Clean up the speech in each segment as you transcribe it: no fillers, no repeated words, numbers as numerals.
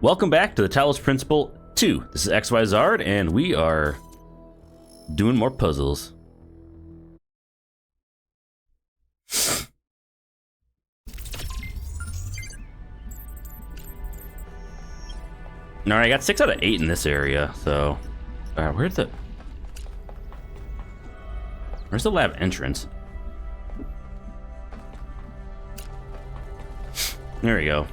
Welcome back to the Talos Principle 2. This is XYZard, and we are doing more puzzles. Alright, I got 6 out of 8 in this area, so... where's the lab entrance? There we go.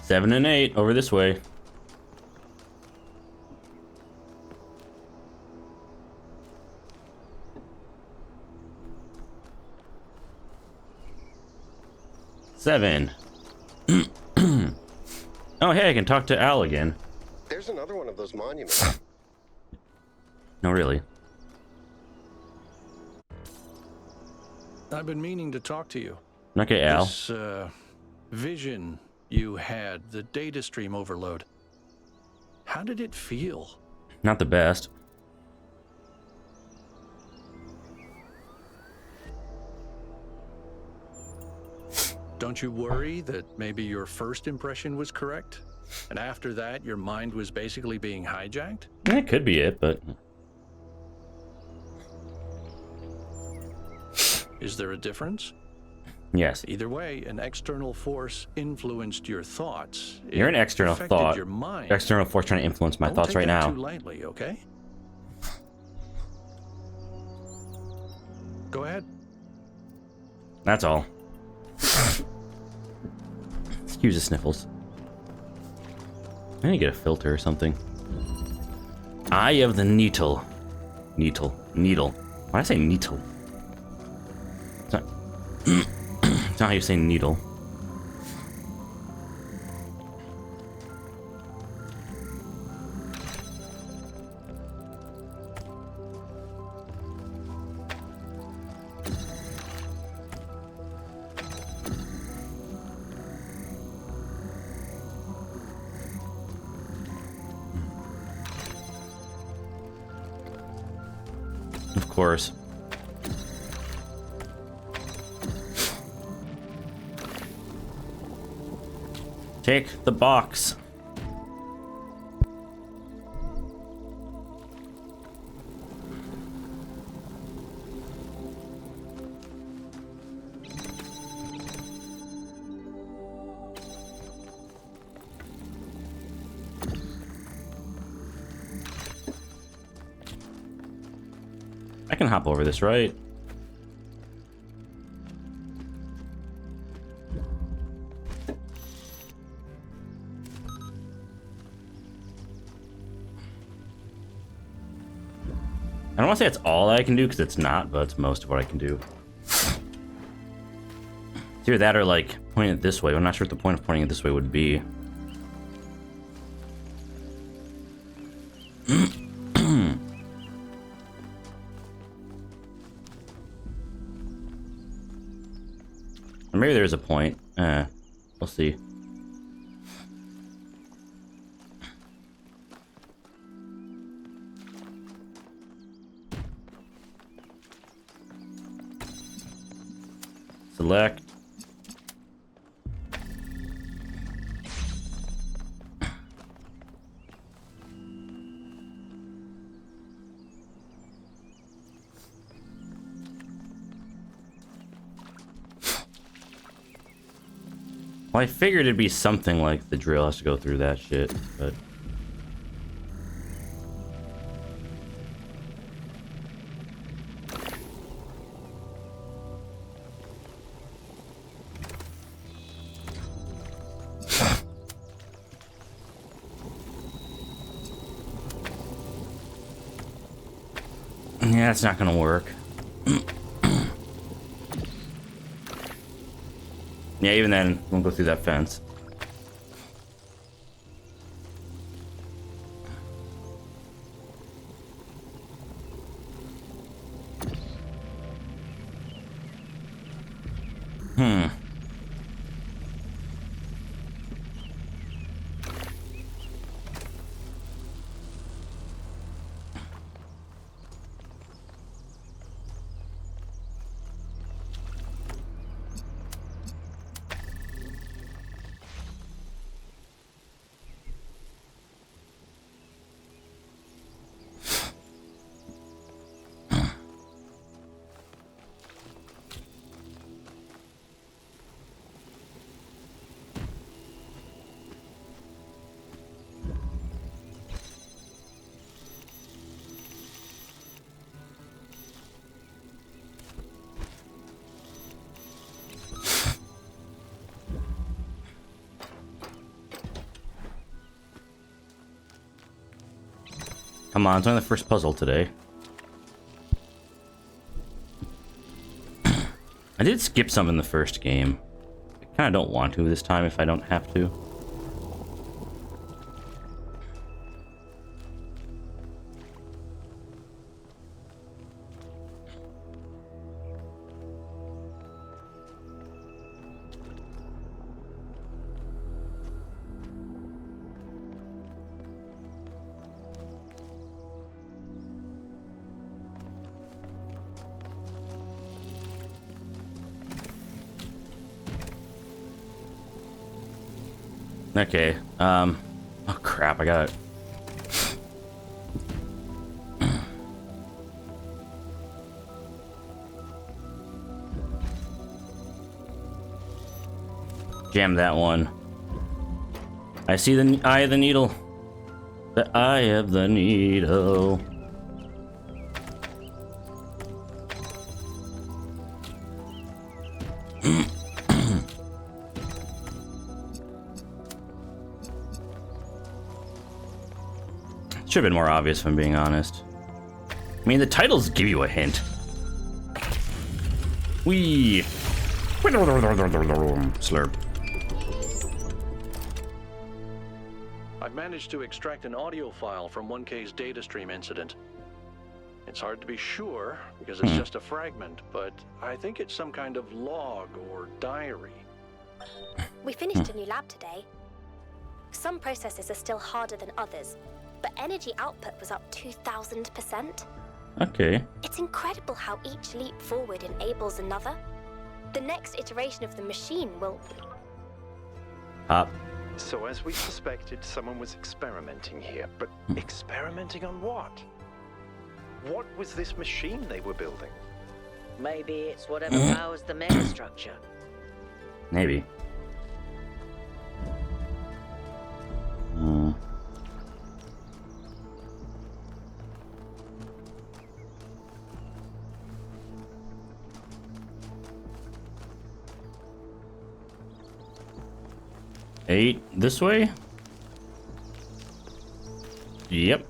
Seven and 8 over this way. Seven. Oh, hey, I can talk to Al again. There's another one of those monuments. No, really. I've been meaning to talk to you. Okay, Al. This vision you had, the data stream overload. How did it feel? Not the best. Don't you worry that maybe your first impression was correct? And after that, your mind was basically being hijacked? That could be it, but... Is there a difference? Yes. Either way, an external force influenced your thoughts. You're an external affected thought. Your mind. External force trying to influence my thoughts right now. Don't take that too lightly, okay? Go ahead. That's all. Excuse the sniffles. I need to get a filter or something. Eye of the Needle. Needle. Why did I say needle? It's not, it's not how you say needle. Of course. Take the box. I can hop over this, right? I don't want to say it's all I can do, because it's not, but it's most of what I can do. It's either that or, like, point it this way. I'm not sure what the point of pointing it this way would be. Or maybe there's a point. We'll see. Select. Well, I figured it'd be something like the drill has to go through that shit, but... Yeah, it's not gonna work. Yeah, even then, we'll go through that fence. Come on, it's only the first puzzle today. I did skip some in the first game. I kind of don't want to this time if I don't have to. Okay, oh crap, I got it. Jam that one. I see the eye of the needle. The eye of the needle. Should have been more obvious if I'm being honest. I mean, the titles give you a hint. Wee. Slurp. I've managed to extract an audio file from 1K's data stream incident. It's hard to be sure because it's just a fragment, but I think it's some kind of log or diary. We finished a new lab today. Some processes are still harder than others, but energy output was up 2,000%. Okay. It's incredible how each leap forward enables another. The next iteration of the machine will... Up. So as we suspected, someone was experimenting here, but experimenting on what? What was this machine they were building? Maybe it's whatever powers the megastructure. Maybe. Eight this way? Yep.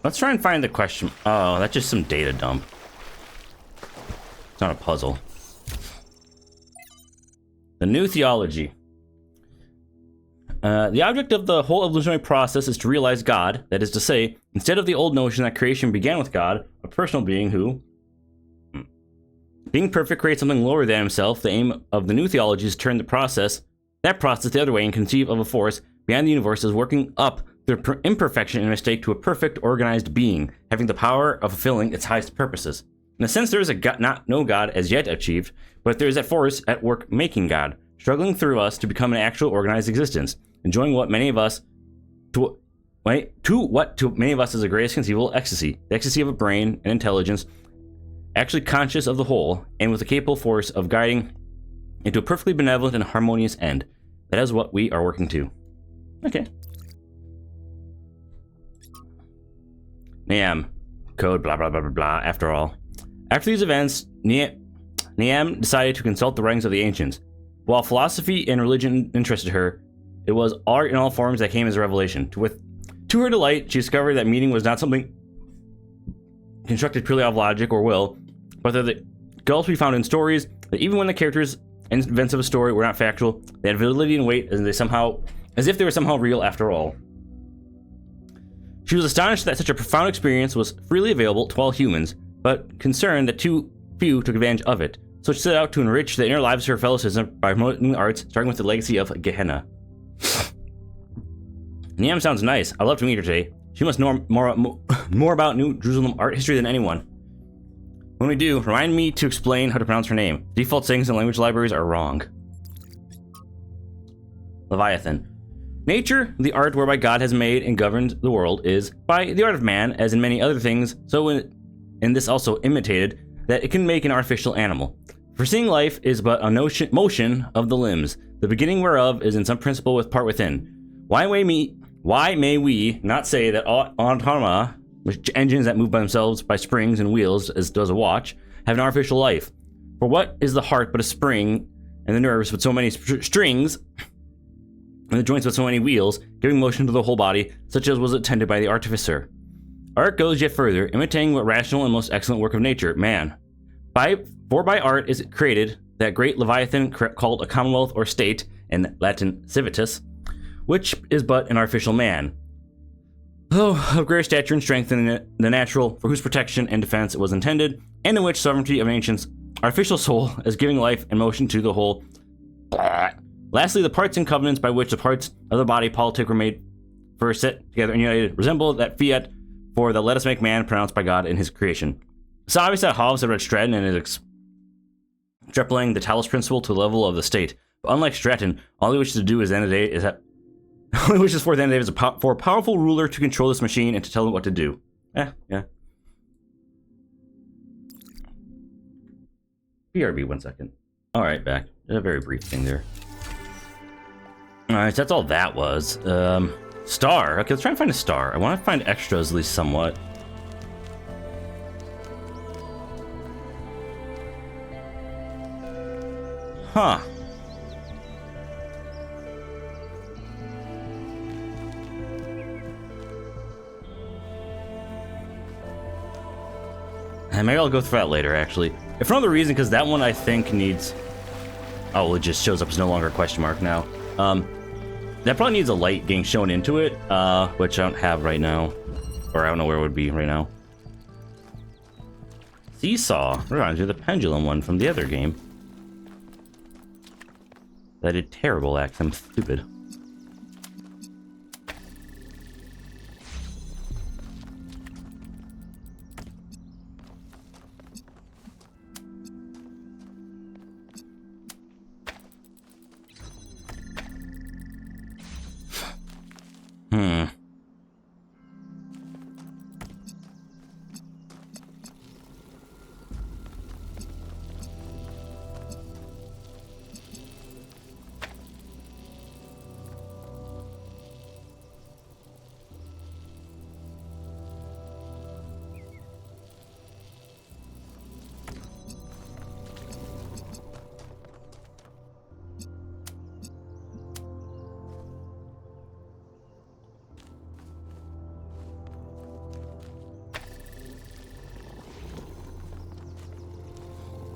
Let's try and find the question. Oh, that's just some data dump. It's not a puzzle. The new theology. The object of the whole evolutionary process is to realize God. That is to say, instead of the old notion that creation began with God, a personal being who, being perfect, creates something lower than himself, the aim of the new theology is to turn that process the other way and conceive of a force beyond the universe as working up through imperfection and mistake to a perfect, organized being, having the power of fulfilling its highest purposes. In a sense, there is a God, no God as yet achieved, but there is that force at work making God, struggling through us to become an actual organized existence, enjoying what many of us to many of us is the greatest conceivable ecstasy, the ecstasy of a brain and intelligence, actually conscious of the whole, and with a capable force of guiding into a perfectly benevolent and harmonious end. That is what we are working to. Okay. Niam. Code, blah, blah, blah, blah, blah. After all. After these events, Niam decided to consult the writings of the ancients. While philosophy and religion interested her, it was art in all forms that came as a revelation. To her delight, she discovered that meaning was not something constructed purely out of logic or will, but that the gulfs we found in stories, that even when the characters and events of a story were not factual, they had validity and weight as if they were somehow real after all. She was astonished that such a profound experience was freely available to all humans, but concerned that too few took advantage of it. So she set out to enrich the inner lives of her fellow citizens by promoting the arts, starting with the legacy of Gehenna. Niam sounds nice. I'd love to meet her today. She must know more about New Jerusalem art history than anyone. When we do, remind me to explain how to pronounce her name. Default settings in language libraries are wrong. Leviathan. Nature, the art whereby God has made and governed the world, is, by the art of man, as in many other things, so in this also imitated, that it can make an artificial animal. Foreseeing life is but a motion of the limbs, the beginning whereof is in some principle with part within. Why may we not say that automata, which engines that move by themselves by springs and wheels, as does a watch, have an artificial life? For what is the heart but a spring and the nerves with so many strings, and the joints with so many wheels, giving motion to the whole body, such as was intended by the artificer. Art goes yet further, imitating what rational and most excellent work of nature, man. For by art is created that great Leviathan called a commonwealth or state, in Latin civitas, which is but an artificial man. Though of greater stature and strength than the natural, for whose protection and defense it was intended, and in which sovereignty of an ancient's artificial soul is giving life and motion to the whole. Lastly, the parts and covenants by which the parts of the body politic were made first set together and united resemble that fiat for the let us make man pronounced by God in his creation. It's obvious that Hobbes had read Stratton and is extrapolating the Talos Principle to the level of the state. But unlike Stratton, all he wishes to do is the end of the day is that all he wishes for the end of the day is for a powerful ruler to control this machine and to tell him what to do. Yeah. BRB 1 second. Alright, back. A very brief thing there. Alright, so that's all that was. Star. Okay, let's try and find a star. I want to find extras at least somewhat. Huh. And maybe I'll go through that later, actually. If for no other reason, because that one I think needs... Oh, it just shows up as no longer a question mark now. That probably needs a light getting shown into it, which I don't have right now. Or I don't know where it would be right now. Seesaw. We're on to the pendulum one from the other game. I did terrible, Axe. I'm stupid.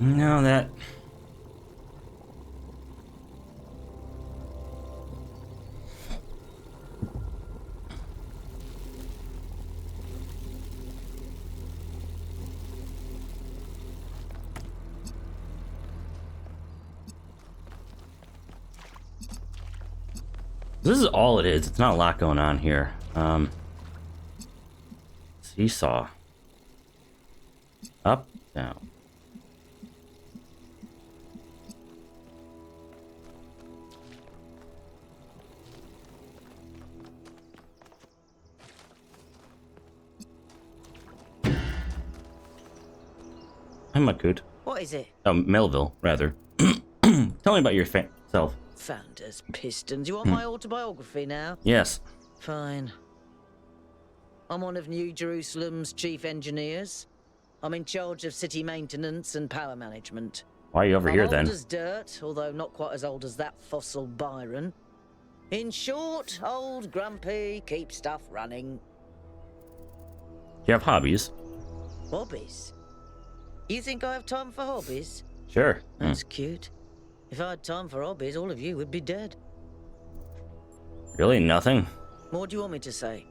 No, that... This is all it is. It's not a lot going on here. Seesaw. Up, down. I'm not good. What is it? Oh, Melville, rather. Tell me about yourself. Founders, pistons. You want my autobiography now? Yes. Fine. I'm one of New Jerusalem's chief engineers. I'm in charge of city maintenance and power management. Why are you over here then? Old as dirt, although not quite as old as that fossil Byron. In short, old, grumpy, keep stuff running. Do you have hobbies? Hobbies? You think I have time for hobbies? Sure. That's cute. If I had time for hobbies, all of you would be dead. Really? Nothing? What do you want me to say?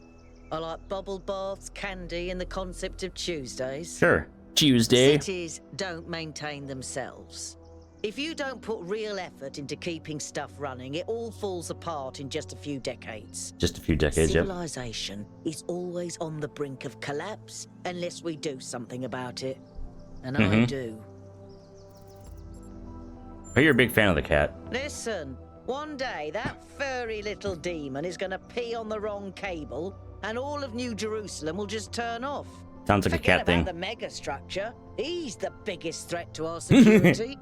I like bubble baths, candy, and the concept of Tuesdays. Sure. Tuesday. Cities don't maintain themselves. If you don't put real effort into keeping stuff running, it all falls apart in just a few decades. Just a few decades, yep. Civilization is always on the brink of collapse unless we do something about it. And I do. Oh, you're a big fan of the cat. Listen, one day that furry little demon is going to pee on the wrong cable, and all of New Jerusalem will just turn off. Sounds like a cat thing. Forget about the megastructure. He's the biggest threat to our security.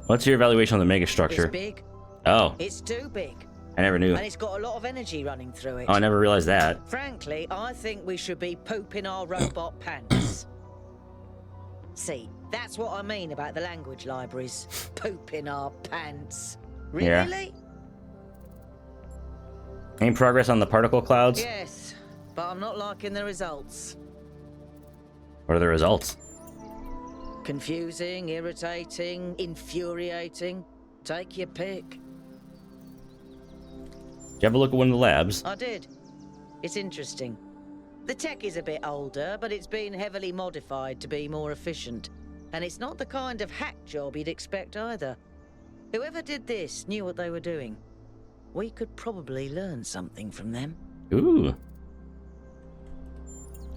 What's your evaluation on the megastructure? It's big. Oh. It's too big. I never knew. And it's got a lot of energy running through it. Oh, I never realized that. Frankly, I think we should be pooping our robot pants. See, that's what I mean about the language libraries. Poop in our pants. Yeah. Really? Any progress on the particle clouds? Yes, but I'm not liking the results. What are the results? Confusing, irritating, infuriating. Take your pick. Did you have a look at one of the labs? I did. It's interesting. The tech is a bit older, but it's been heavily modified to be more efficient. And it's not the kind of hack job you'd expect either. Whoever did this knew what they were doing. We could probably learn something from them. Ooh.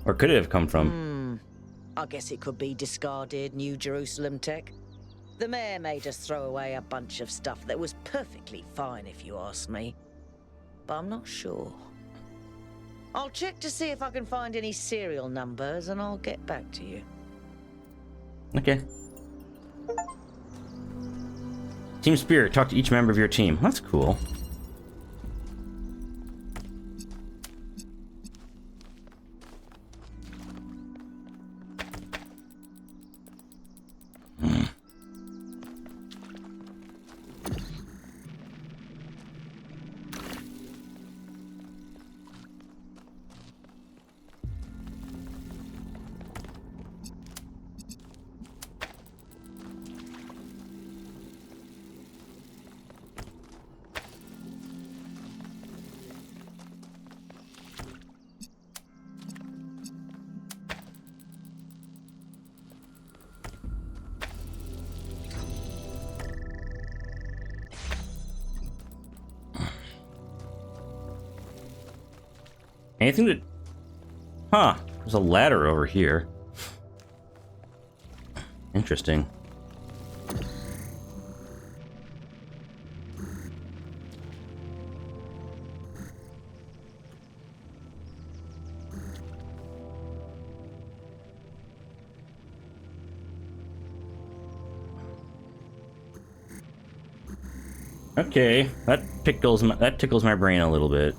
Where could it have come from? I guess it could be discarded New Jerusalem tech. The mayor made us throw away a bunch of stuff that was perfectly fine if you ask me. But I'm not sure. I'll check to see if I can find any serial numbers and I'll get back to you. Okay. Team Spirit. Talk to each member of your team. That's cool. Anything that... Huh. There's a ladder over here. Interesting. Okay, that tickles my brain a little bit.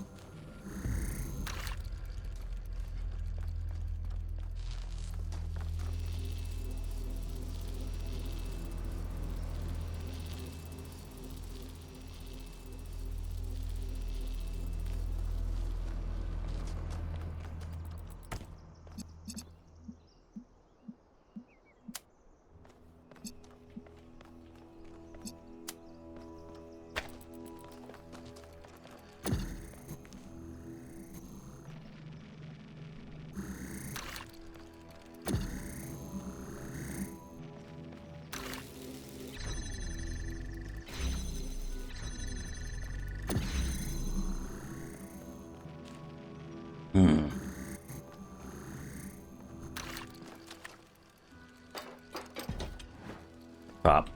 Pop.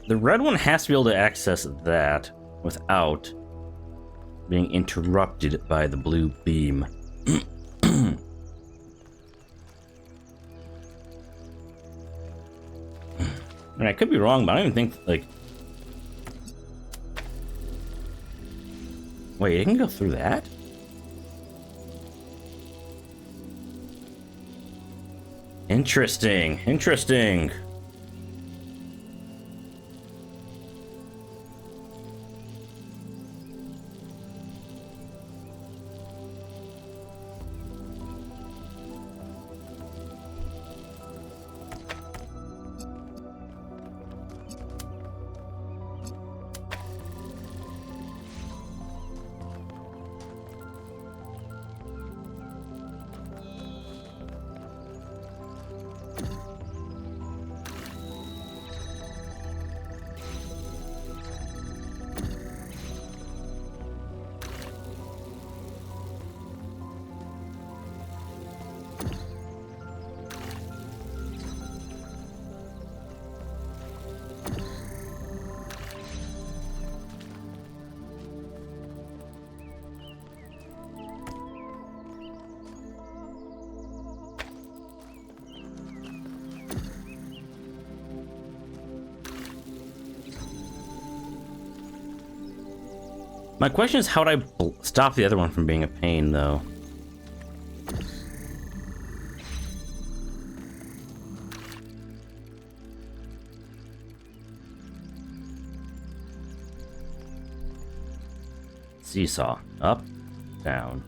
The red one has to be able to access that without being interrupted by the blue beam. And I could be wrong, but I don't even think, like... Wait, it can go through that? Interesting, interesting. My question is, how would I stop the other one from being a pain, though? Seesaw. Up, down.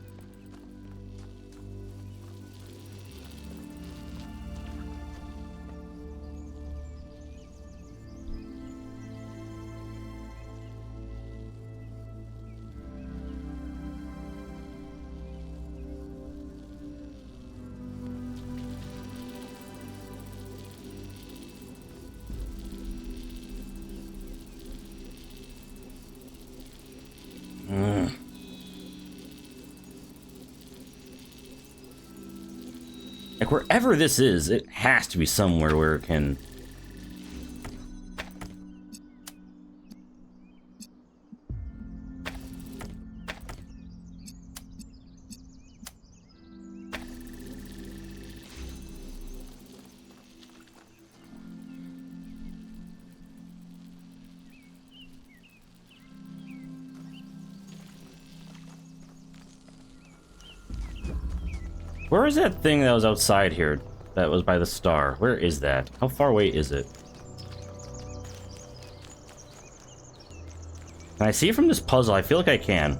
Like, wherever this is, it has to be somewhere where it can... Where is that thing that was outside here? That was by the star. Where is that? How far away is it? Can I see it from this puzzle? I feel like I can.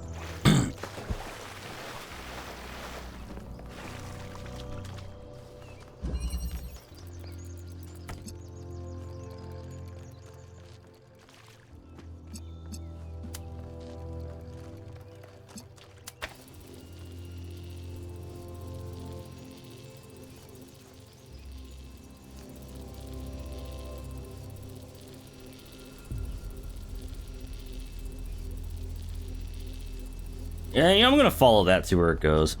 Yeah, I'm gonna follow that, see where it goes.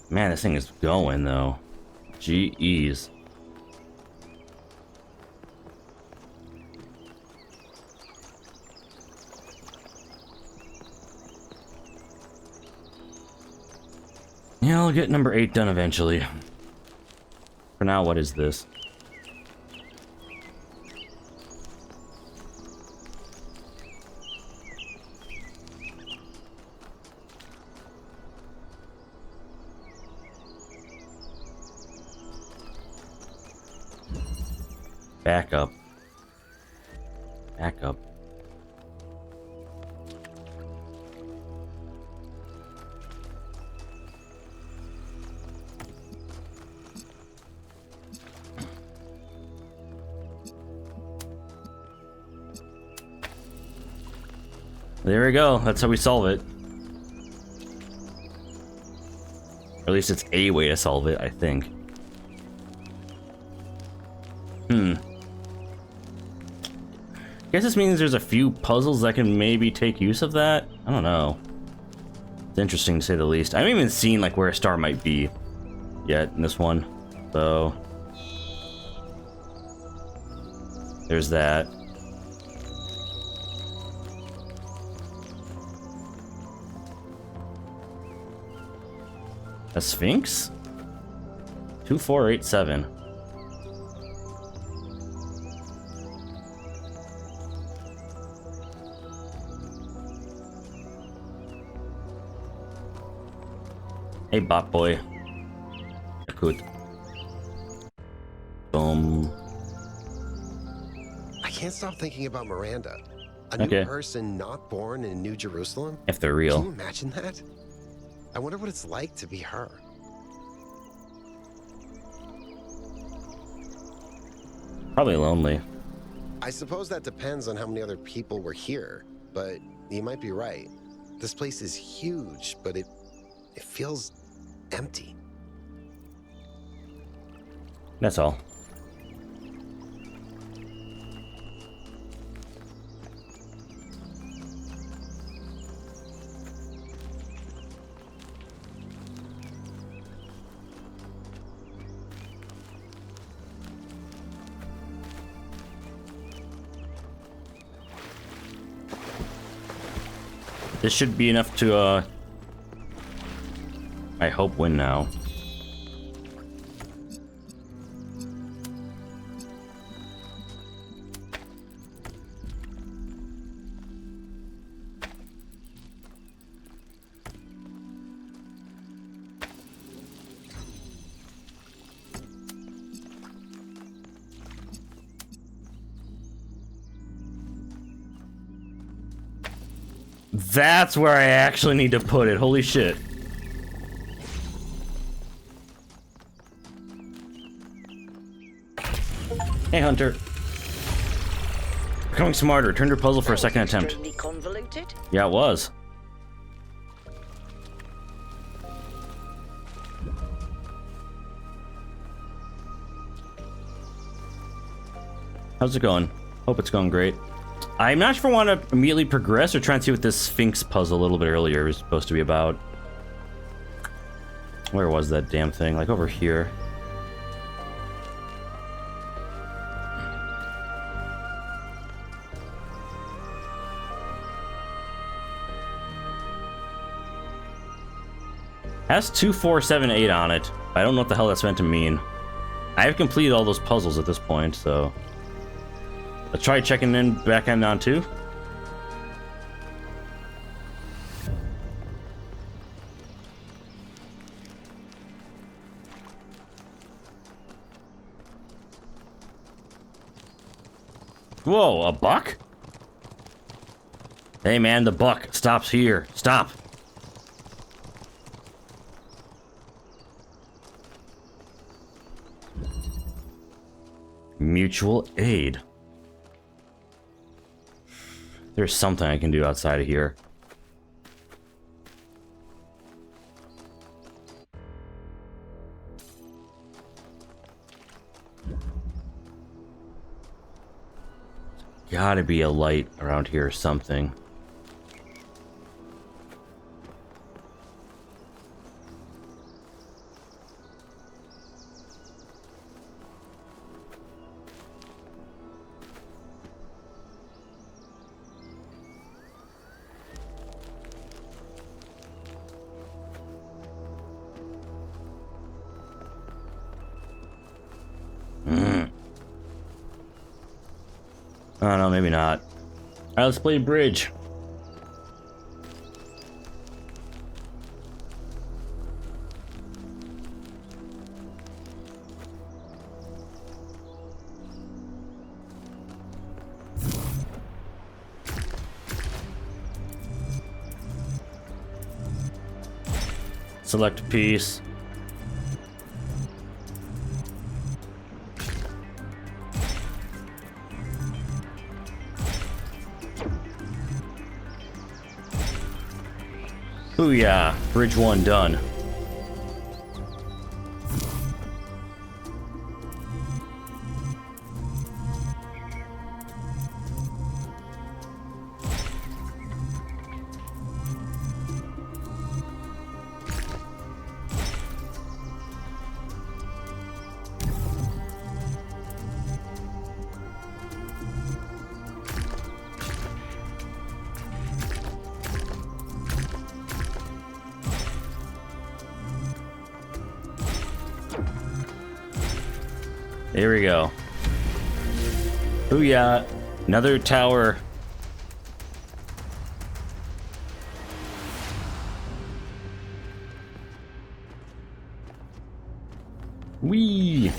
Man, this thing is going, though. Jeez. Yeah, I'll get number 8 done eventually. For now, what is this? Back up. Back up. There we go. That's how we solve it. Or at least it's a way to solve it, I think. Guess this means there's a few puzzles that can maybe take use of that? I don't know. It's interesting to say the least. I haven't even seen like where a star might be yet in this one. So there's that. A Sphinx? 2487. Hey, bot boy. Good. Boom. I can't stop thinking about Miranda. A new person not born in New Jerusalem? If they're real. Can you imagine that? I wonder what it's like to be her. Probably lonely. I suppose that depends on how many other people were here, but you might be right. This place is huge, but it feels empty. That's all. This should be enough to, I hope win now. That's where I actually need to put it. Holy shit. Hey, Hunter. Becoming smarter. Turned your puzzle for a second attempt. Extremely convoluted. Yeah, it was. How's it going? Hope it's going great. I'm not sure if I want to immediately progress or try and see what this Sphinx puzzle a little bit earlier was supposed to be about. Where was that damn thing? Like over here. Has 2, 4, 7, 8 on it. I don't know what the hell that's meant to mean. I have completed all those puzzles at this point, so... Let's try checking in back end on 2. Whoa, a buck? Hey man, the buck stops here. Stop. Mutual aid. There's something I can do outside of here. Gotta be a light around here or something. Oh no, maybe not. Alright, let's play bridge. Select a piece. Booyah! Bridge 1 done. There we go. Booyah! Another tower. Whee!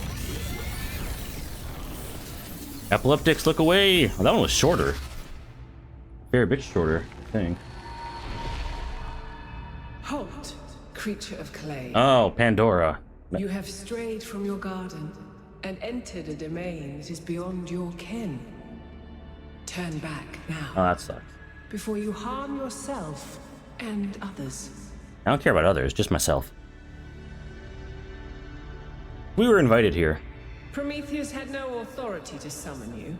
Epileptics, look away! Oh, that one was shorter. Fair bit shorter, I think. Halt, creature of clay. Oh, Pandora. You have strayed from your garden and entered a domain that is beyond your ken. Turn back now. Oh, that sucks. Before you harm yourself and others. I don't care about others, just myself. We were invited here. Prometheus had no authority to summon you.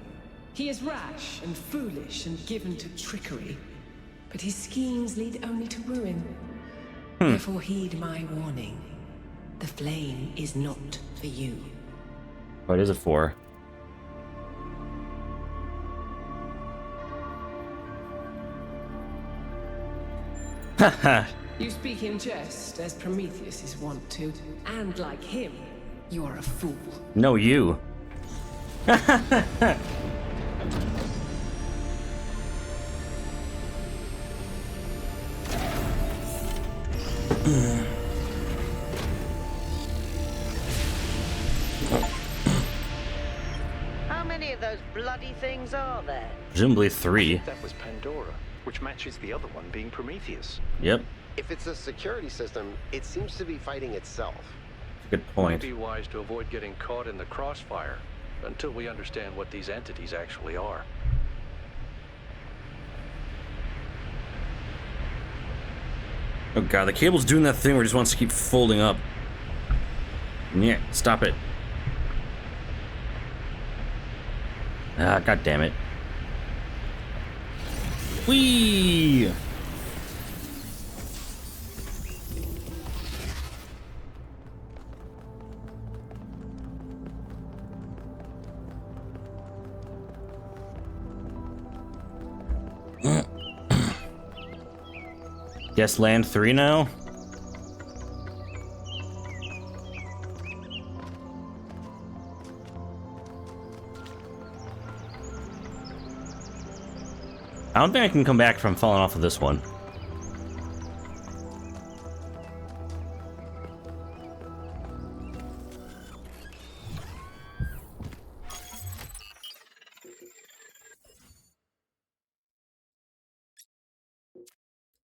He is rash and foolish and given to trickery. But his schemes lead only to ruin. Therefore heed my warning. The flame is not for you. What is it for? Haha. You speak in jest, as Prometheus is wont to, and like him, you are a fool. No, you. How many of those bloody things are there? Presumably 3. That was Pandora, which matches the other one being Prometheus. Yep. If it's a security system, it seems to be fighting itself. Good Might point. be wise to avoid getting caught in the crossfire until we understand what these entities actually are. Oh god, the cable's doing that thing where it just wants to keep folding up. Yeah, stop it. Ah, god damn it. Whee! Guess land 3 now? I don't think I can come back from falling off of this one.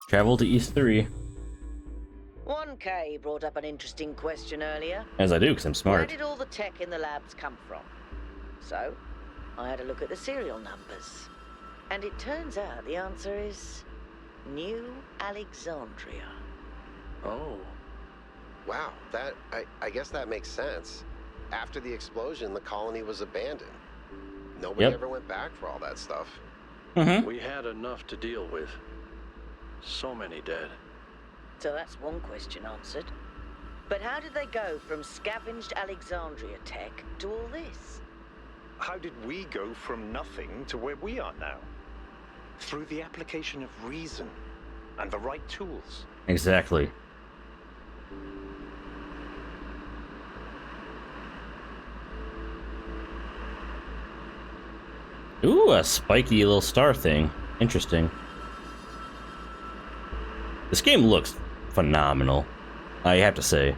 Travel to East 3. 1K brought up an interesting question earlier. As I do, because I'm Where smart. did all the tech in the labs come from? So, I had a look at the serial numbers. And it turns out the answer is New Alexandria. Oh. Wow, I guess that makes sense. After the explosion, the colony was abandoned. Nobody Yep. ever went back for all that stuff. Mm-hmm. We had enough to deal with. So many dead. So that's one question answered. But how did they go from scavenged Alexandria tech to all this? How did we go from nothing to where we are now? Through the application of reason and the right tools. Exactly. Ooh, a spiky little star thing. Interesting. This game looks phenomenal, I have to say.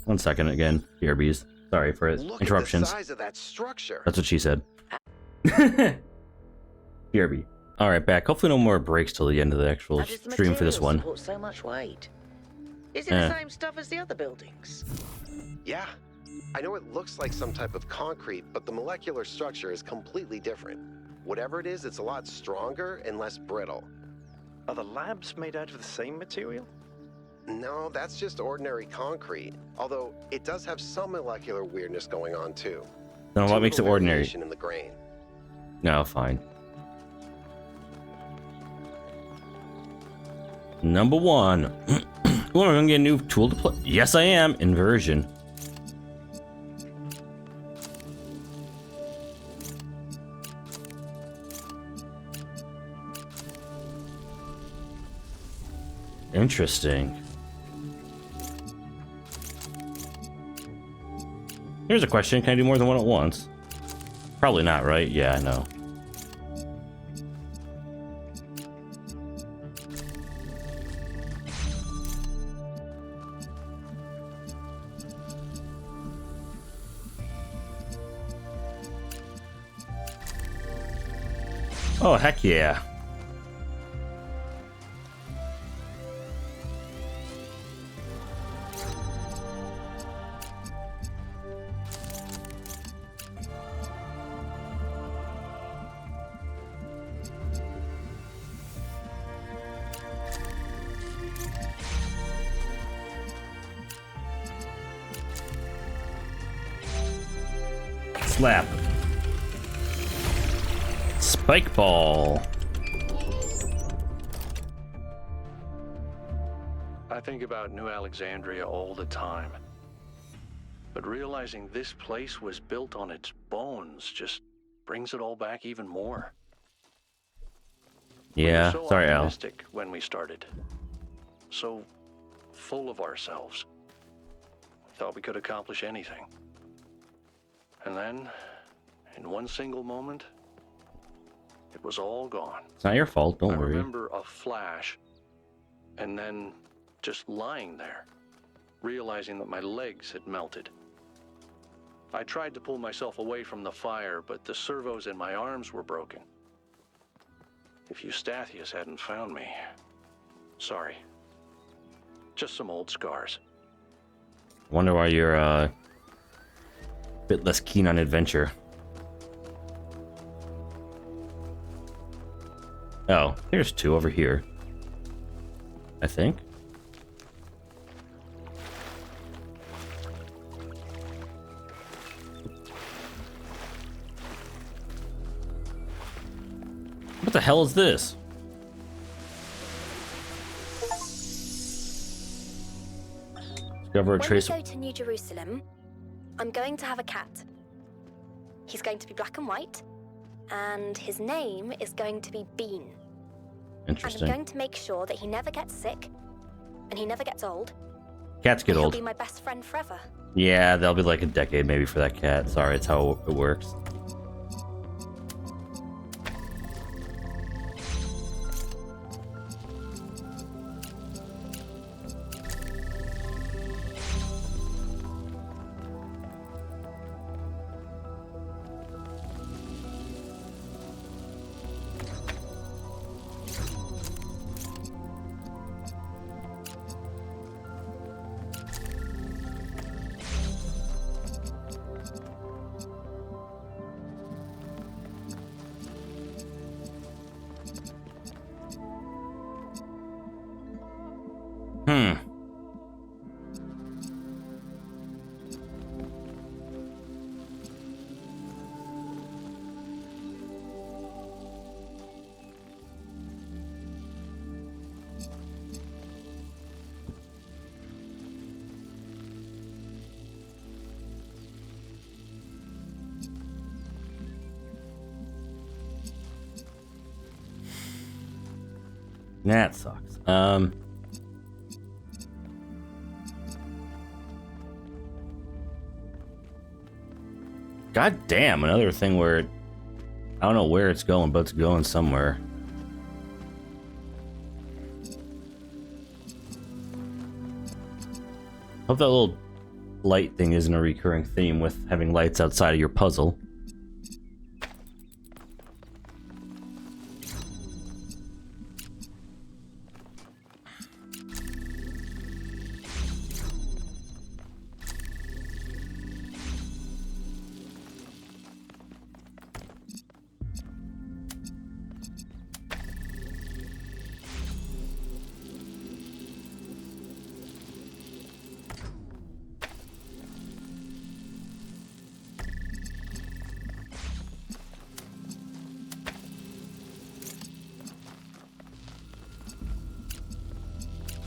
One second again, BRBs. Sorry for Look interruptions. at the size of that structure. That's what she said. BRB. Alright, back. Hopefully no more breaks till the end of the actual How does the stream for this material one. support so much weight? Is it Eh. the same stuff as the other buildings? Yeah. I know it looks like some type of concrete, but the molecular structure is completely different. Whatever it is, it's a lot stronger and less brittle. Are the labs made out of the same material? No, that's just ordinary concrete. Although it does have some molecular weirdness going on too. Then what makes it Little ordinary? variation in the grain. No, fine. Number 1. Ooh, I'm gonna get a new tool to play. Yes, I am. Inversion. Interesting. Here's a question. Can I do more than one at once? Probably not, right? Yeah, I know. Oh, heck yeah. Slap. Spike ball. I think about New Alexandria all the time. But realizing this place was built on its bones just brings it all back even more. Yeah, We were so sorry, Al. optimistic when we started. So full of ourselves. Thought we could accomplish anything. And then, in one single moment, it was all gone. It's not your fault, don't I worry. remember a flash, and then just lying there, realizing that my legs had melted. I tried to pull myself away from the fire, but the servos in my arms were broken. If Eustathius hadn't found me, sorry. Just some old scars. Wonder why you're a bit less keen on adventure. Oh, there's two over here. I think. What the hell is this? Discover a When we trace. go to New Jerusalem, I'm going to have a cat. He's going to be black and white, and his name is going to be Bean. And Interesting. I'm going to make sure that he never gets sick, and he never gets old. Cats get He'll old. be my best friend forever. Yeah, that'll be like a decade maybe for that cat. Sorry, it's how it works. That sucks. God damn, another thing where I don't know where it's going, but it's going somewhere. Hope that little light thing isn't a recurring theme with having lights outside of your puzzle.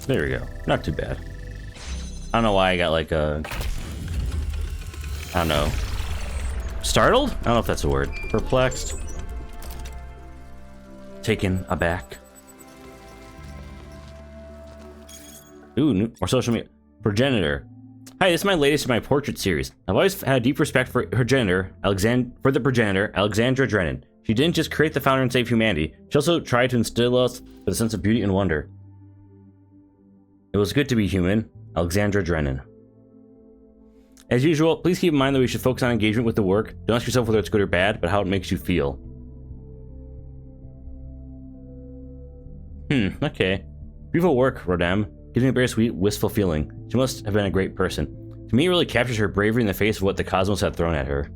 There we go. Not too bad. I don't know why I got like a... I don't know. Startled? I don't know if that's a word. Perplexed. Taken aback. Ooh, more social media. Progenitor. Hi, this is my latest in my portrait series. I've always had a deep respect for the progenitor, Alexandra Drennan. She didn't just create the founder and save humanity. She also tried to instill us with a sense of beauty and wonder. It was good to be human, Alexandra Drennan. As usual, please keep in mind that we should focus on engagement with the work. Don't ask yourself whether it's good or bad, but how it makes you feel. Okay. Beautiful work, Rodam. Gives me a bittersweet, wistful feeling. She must have been a great person. To me, it really captures her bravery in the face of what the cosmos had thrown at her.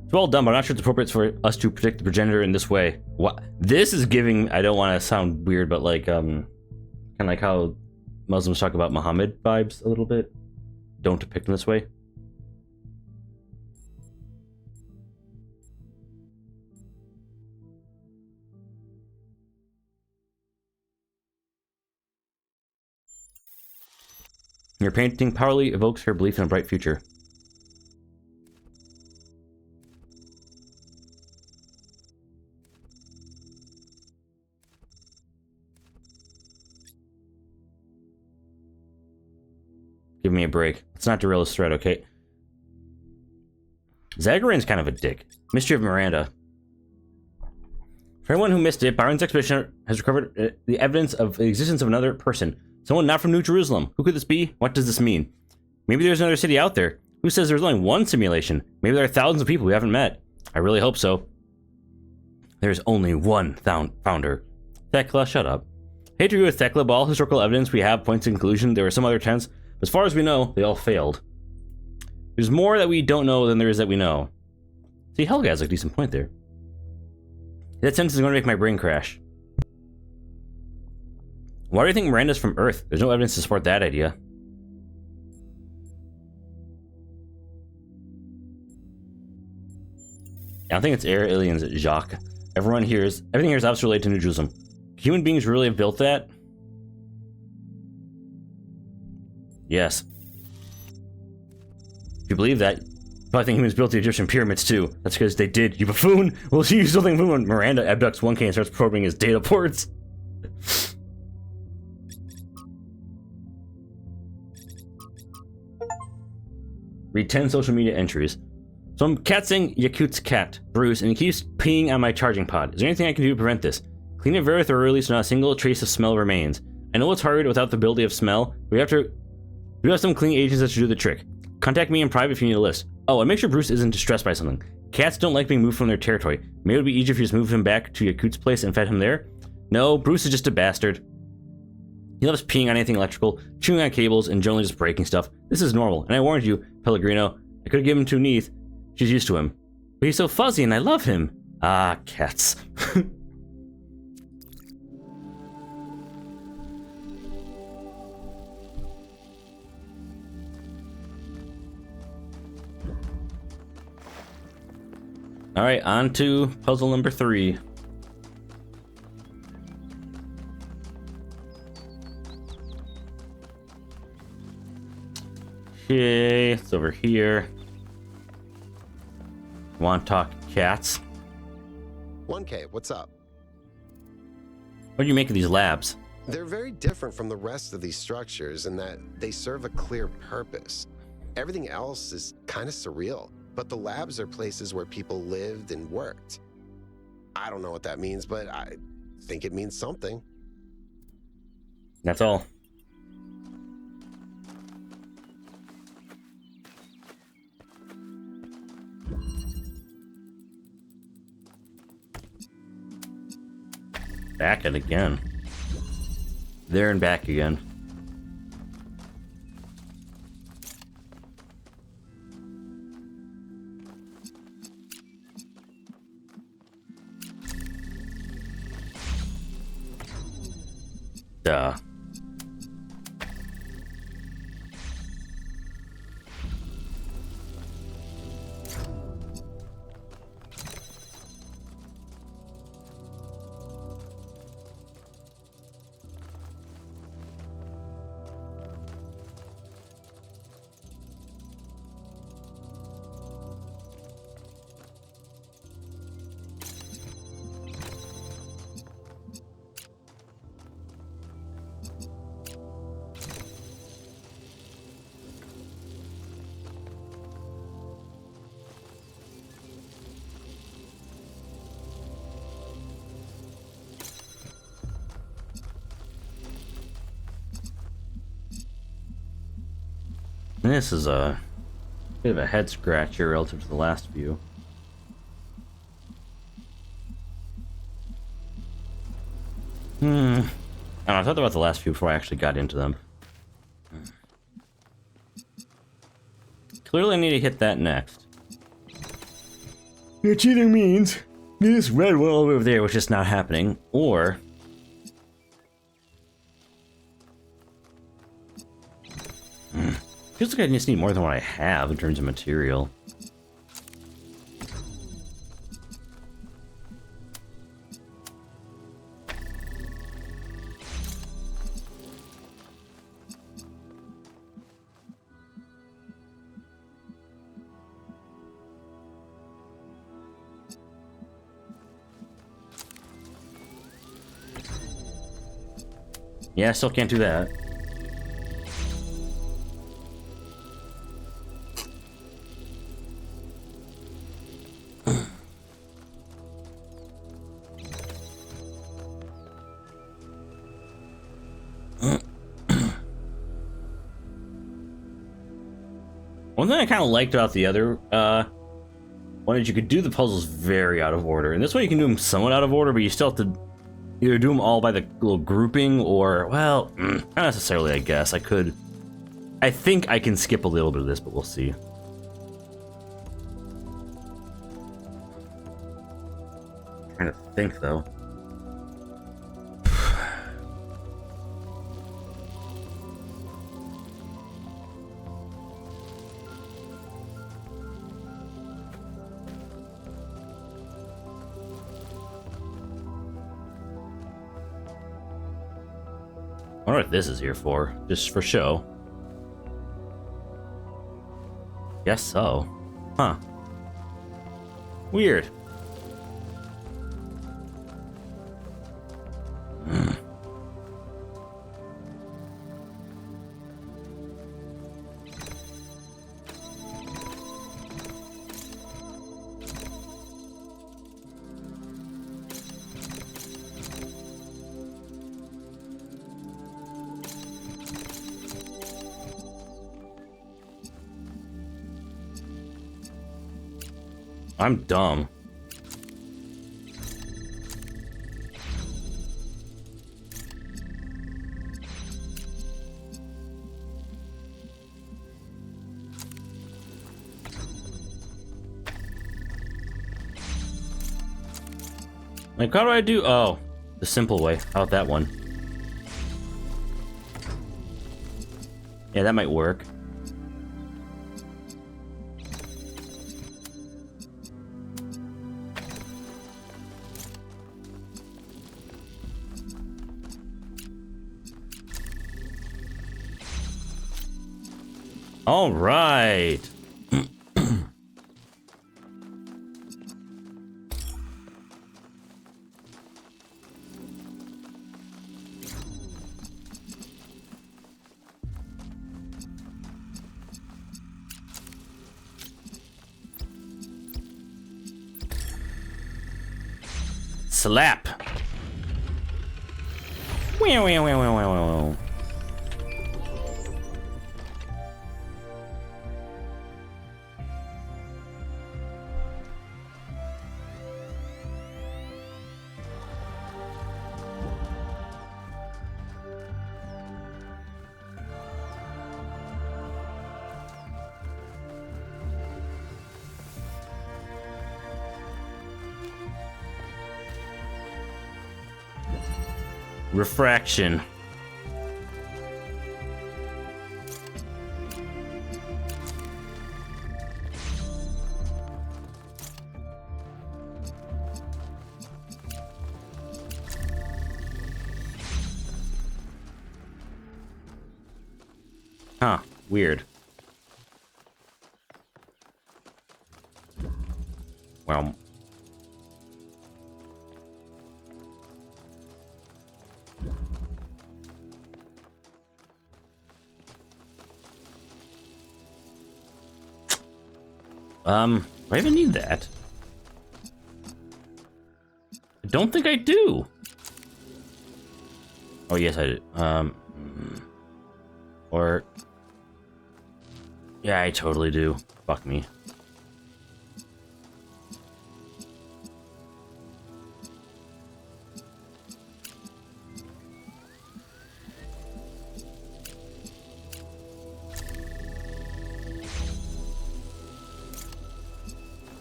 It's well done, but I'm not sure it's appropriate for us to predict the progenitor in this way. What? This is giving, I don't want to sound weird, but like, kind of like how Muslims talk about Muhammad vibes a little bit. Don't depict him this way. Your painting powerfully evokes her belief in a bright future. Give me a break. Let's not derail this thread, okay? Zagarin's kind of a dick. Mystery of Miranda. For anyone who missed it, Byron's expedition has recovered the evidence of the existence of another person. Someone not from New Jerusalem. Who could this be? What does this mean? Maybe there's another city out there. Who says there's only one simulation? Maybe there are thousands of people we haven't met. I really hope so. There's only one founder. Thekla, shut up. Hate to agree with Thekla, but all historical evidence we have points to the conclusion there were some other attempts. As far as we know, they all failed. There's more that we don't know than there is that we know. See, Helga has a decent point there. That sentence is going to make my brain crash. Why do you think Miranda's from Earth? There's no evidence to support that idea. I don't think it's Air Aliens, Jacques. Everything here is obviously related to New Jerusalem. Human beings really have built that? Yes. If you believe that, you probably think humans built the Egyptian pyramids too. That's because they did, you buffoon! Well, you still think when Miranda abducts 1K and starts probing his data ports. Read 10 social media entries. So I'm catching Yakut's cat, Bruce, and he keeps peeing on my charging pod. Is there anything I can do to prevent this? Clean it very thoroughly so not a single trace of smell remains. I know it's hard without the ability of smell, but we have some cleaning agents that should do the trick. Contact me in private if you need a list. Oh, and make sure Bruce isn't distressed by something. Cats don't like being moved from their territory. Maybe it would be easier if you just moved him back to Yakut's place and fed him there? No, Bruce is just a bastard. He loves peeing on anything electrical, chewing on cables, and generally just breaking stuff. This is normal, and I warned you, Pellegrino. I could have given him to Neith. She's used to him. But he's so fuzzy, and I love him. Ah, cats. Alright, on to puzzle number 3. Okay, it's over here. Want to talk cats? 1K, what's up? What do you make of these labs? They're very different from the rest of these structures in that they serve a clear purpose. Everything else is kind of surreal, but the labs are places where people lived and worked. I don't know what that means, but I think it means something. That's all. Back it again. There and back again. Duh. This is a bit of a head scratcher relative to the last view. I don't know, I thought about the last few before I actually got into them. Clearly I need to hit that next. Which either means this red one over there was just not happening, or... Feels like I just need more than what I have in terms of material. Yeah, I still can't do that. One thing I kind of liked about the other one is you could do the puzzles very out of order. And this one you can do them somewhat out of order, but you still have to either do them all by the little grouping or, well, not necessarily, I guess. I think I can skip a little bit of this, but we'll see. Trying to think, though. I wonder what this is here for. Just for show. Guess so. Huh. Weird. I'm dumb. Like, how do I do? Oh, the simple way. How about that one? Yeah, that might work. All right. Slap. Wow, wow, wow, wow, wow, wow. Refraction. Huh, weird. Well, do I even need that? I don't think I do. Oh, yes, I do. Or... Yeah, I totally do. Fuck me.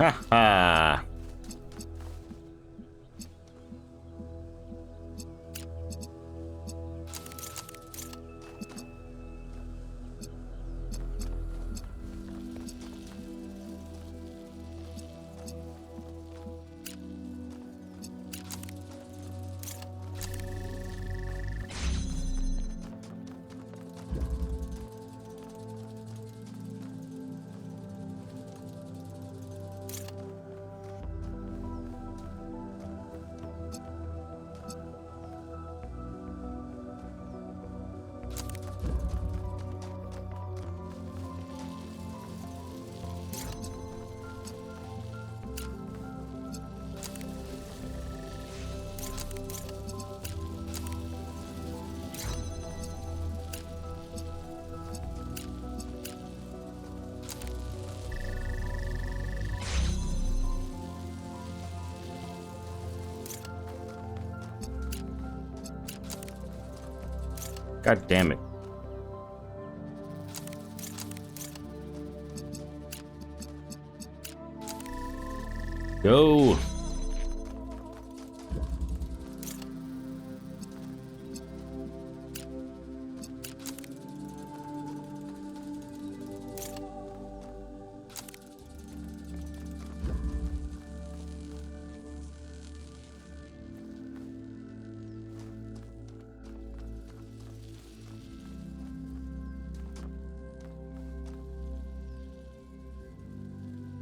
Ha ha! God damn it. Go.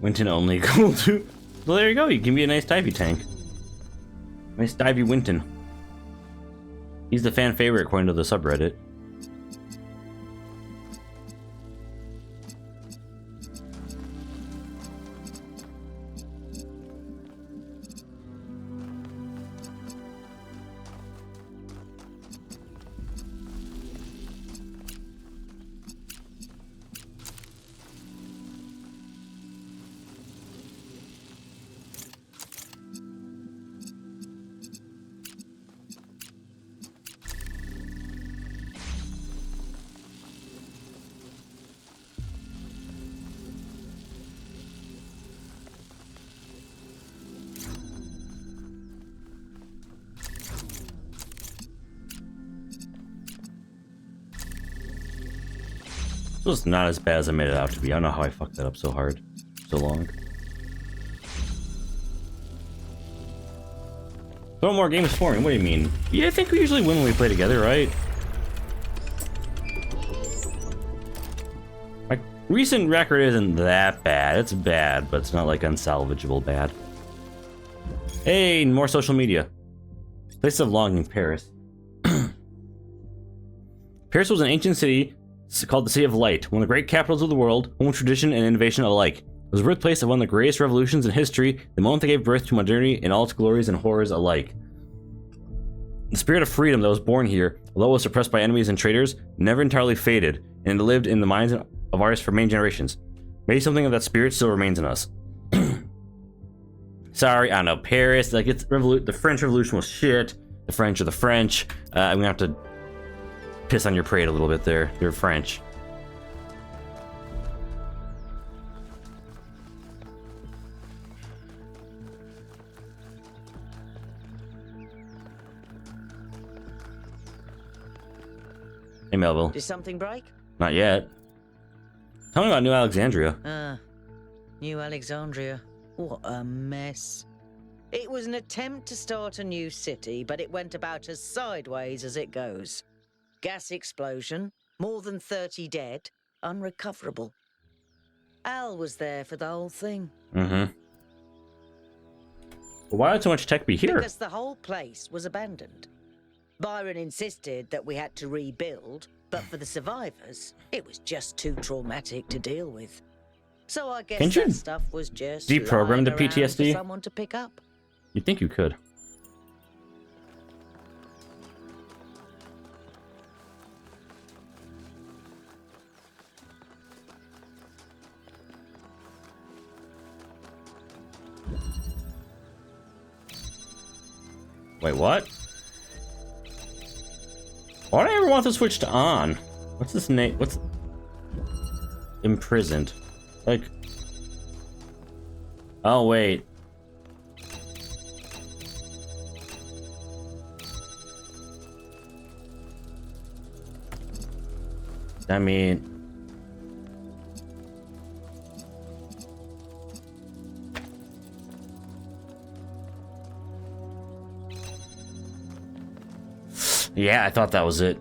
Winton only. Cool too. Well, there you go. You can be a nice divey tank. Nice divey Winton. He's the fan favorite according to the subreddit. It was not as bad as I made it out to be. I don't know how I fucked that up so hard, so long. Throw more games for me. What do you mean? Yeah, I think we usually win when we play together, right? My recent record isn't that bad. It's bad, but it's not like unsalvageable bad. Hey, more social media. Place of longing, Paris. Paris was an ancient city called the City of Light, one of the great capitals of the world, home of tradition and innovation alike. It was the birthplace of one of the greatest revolutions in history, the moment that gave birth to modernity in all its glories and horrors alike. The spirit of freedom that was born here, although it was suppressed by enemies and traitors, never entirely faded, and it lived in the minds of artists for many generations. Maybe something of that spirit still remains in us. Sorry, I know, Paris, like, it's the French Revolution was shit. The French are the French. I'm gonna have to piss on your parade a little bit there. You're French. Hey, Melville. Did something break? Not yet. Tell me about New Alexandria. New Alexandria. What a mess. It was an attempt to start a new city, but it went about as sideways as it goes. Gas explosion, more than 30 dead, unrecoverable. Al was there for the whole thing. Mm-hmm. Well, why would so much tech be here? Because the whole place was abandoned. Byron insisted that we had to rebuild, but for the survivors, it was just too traumatic to deal with. So I guess Can't you that stuff was just deprogram the lying around PTSD? for someone to pick up. You'd think you could. Wait, what? Why do I ever want this switch to on? What's this name? What's... Imprisoned. Like... Oh, wait. I mean... Yeah, I thought that was it.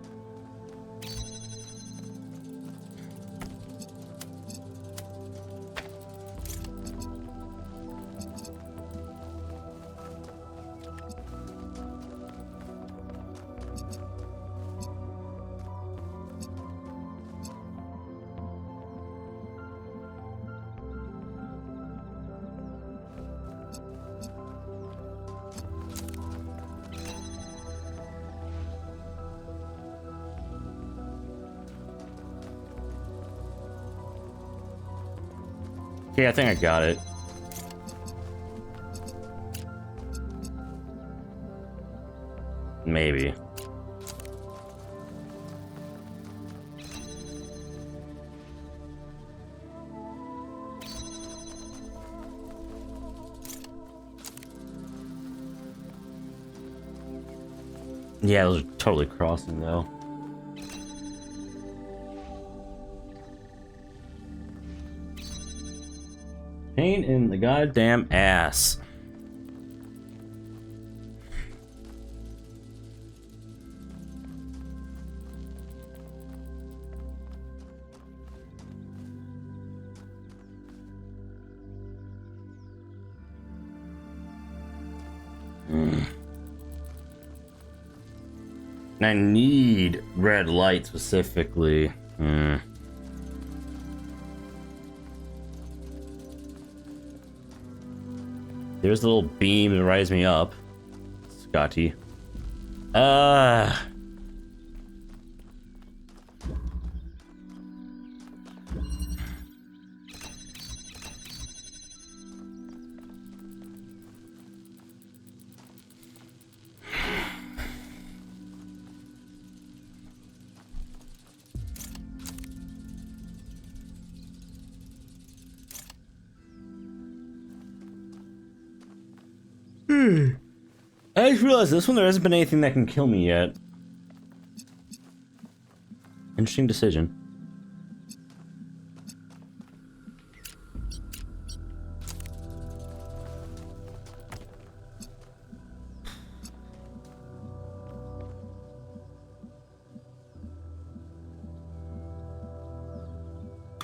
Okay, I think I got it. Maybe. Yeah, those are totally crossing though. Pain in the goddamn ass. I need red light specifically. There's a little beam to rise me up. Scotty. I just realized this one there hasn't been anything that can kill me yet. Interesting decision.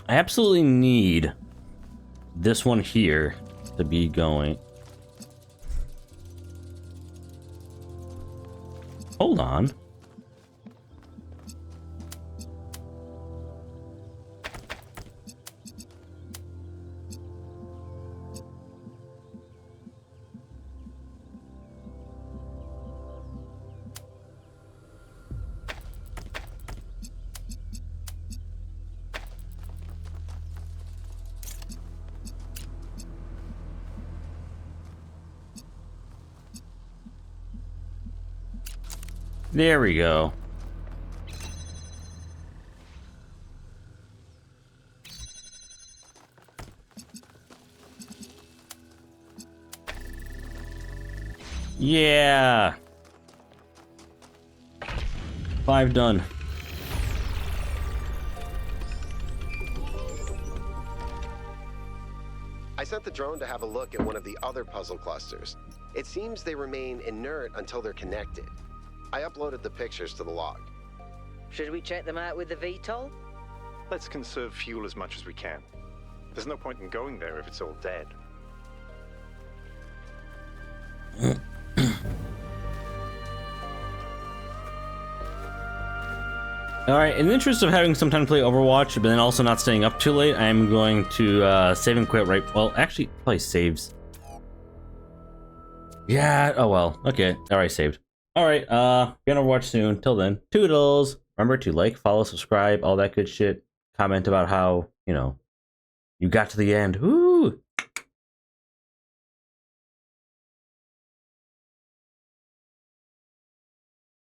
I absolutely need this one here to be going. Hold on. There we go. Yeah. 5 done. I sent the drone to have a look at one of the other puzzle clusters. It seems they remain inert until they're connected. I uploaded the pictures to the log. Should we check them out with the VTOL? Let's conserve fuel as much as we can. There's no point in going there if it's all dead. Alright, in the interest of having some time to play Overwatch, but then also not staying up too late, I'm going to save and quit right... Well, actually, probably saves. Yeah, oh well. Okay, alright, saved. Alright, be on Overwatch soon. Till then, toodles! Remember to like, follow, subscribe, all that good shit. Comment about how, you know, you got to the end. Woo!